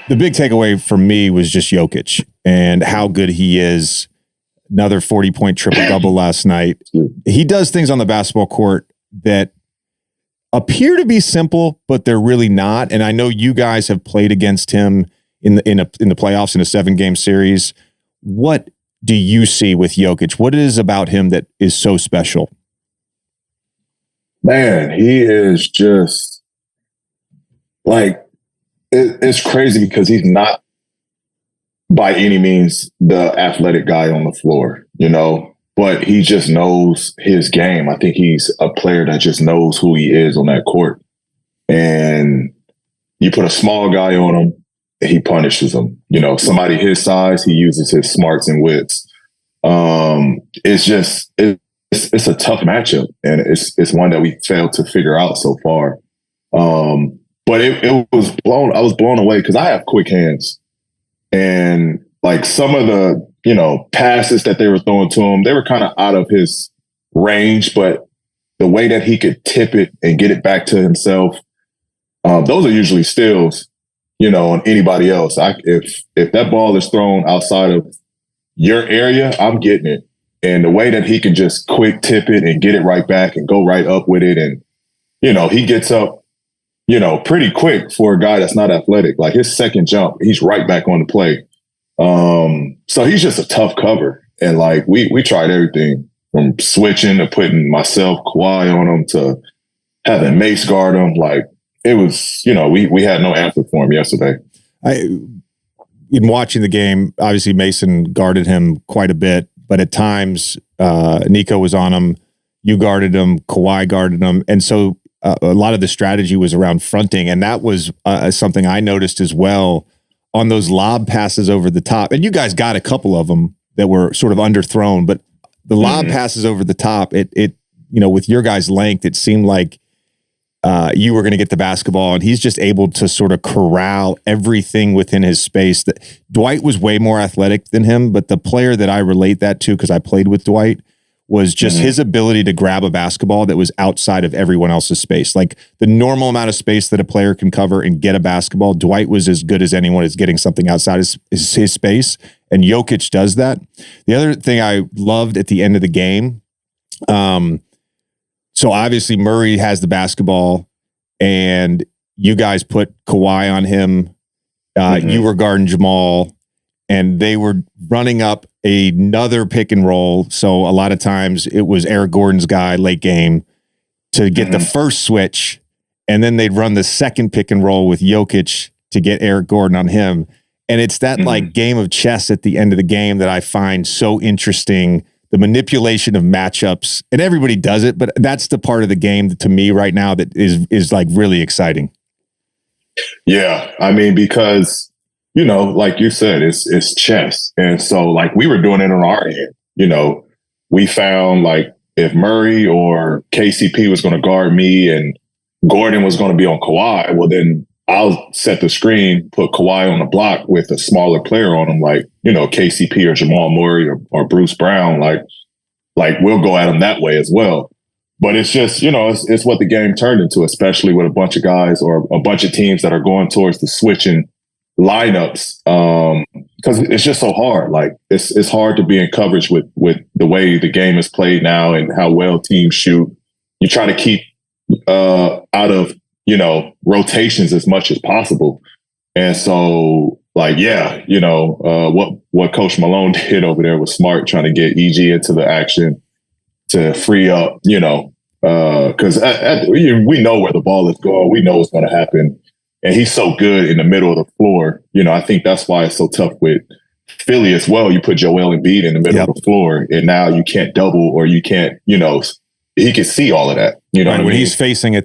The big takeaway for me was just Jokic and how good he is. Another 40-point triple-double last night. He does things on the basketball court that appear to be simple, but they're really not. And I know you guys have played against him in the playoffs in a 7-game series. What do you see with Jokic? What is about him that is so special? Man, he is just like, it's crazy because he's not by any means the athletic guy on the floor, but he just knows his game. I think he's a player that just knows who he is on that court. And you put a small guy on him, and he punishes him. Somebody his size, he uses his smarts and wits. It's a tough matchup, and it's one that we failed to figure out so far. But I was blown away because I have quick hands, and like some of the passes that they were throwing to him, they were kind of out of his range, but the way that he could tip it and get it back to himself, those are usually steals, on anybody else. If that ball is thrown outside of your area, I'm getting it. And the way that he can just quick tip it and get it right back and go right up with it, and he gets up pretty quick for a guy that's not athletic. Like his second jump, he's right back on the play. So he's just a tough cover. And like we tried everything from switching to putting myself, Kawhi on him, to having Mace guard him. Like it was, we had no answer for him yesterday. In watching the game, obviously Mason guarded him quite a bit, but at times Nico was on him, you guarded him, Kawhi guarded him. And so a lot of the strategy was around fronting, and that was something I noticed as well on those lob passes over the top. And you guys got a couple of them that were sort of underthrown, but the lob passes over the top, it with your guys' length, it seemed like you were going to get the basketball, and he's just able to sort of corral everything within his space. That Dwight was way more athletic than him, but the player that I relate that to, because I played with Dwight, was just his ability to grab a basketball that was outside of everyone else's space. Like the normal amount of space that a player can cover and get a basketball, Dwight was as good as anyone at getting something outside his space, and Jokic does that. The other thing I loved at the end of the game, so obviously Murray has the basketball, and you guys put Kawhi on him. You were guarding Jamal, and they were running up another pick and roll. So a lot of times it was Eric Gordon's guy late game to get the first switch, and then they'd run the second pick and roll with Jokic to get Eric Gordon on him. And it's that like game of chess at the end of the game that I find so interesting, the manipulation of matchups, and everybody does it, but that's the part of the game that, to me right now, that is like really exciting. Yeah. I mean, because like you said, it's chess. And so like we were doing it on our end. We found like if Murray or KCP was going to guard me and Gordon was going to be on Kawhi, well, then I'll set the screen, put Kawhi on the block with a smaller player on him, like, KCP or Jamal Murray or Bruce Brown. Like we'll go at him that way as well. But it's just, it's what the game turned into, especially with a bunch of guys or a bunch of teams that are going towards the switching lineups, because it's just so hard. Like it's hard to be in coverage with the way the game is played now and how well teams shoot. You try to keep out of rotations as much as possible. And so like what Coach Malone did over there was smart, trying to get EG into the action to free up, because we know where the ball is going, we know what's going to happen. And he's so good in the middle of the floor. I think that's why it's so tough with Philly as well. You put Joel Embiid in the middle of the floor, and now you can't double, or you can't, he can see all of that. Right, when he's facing it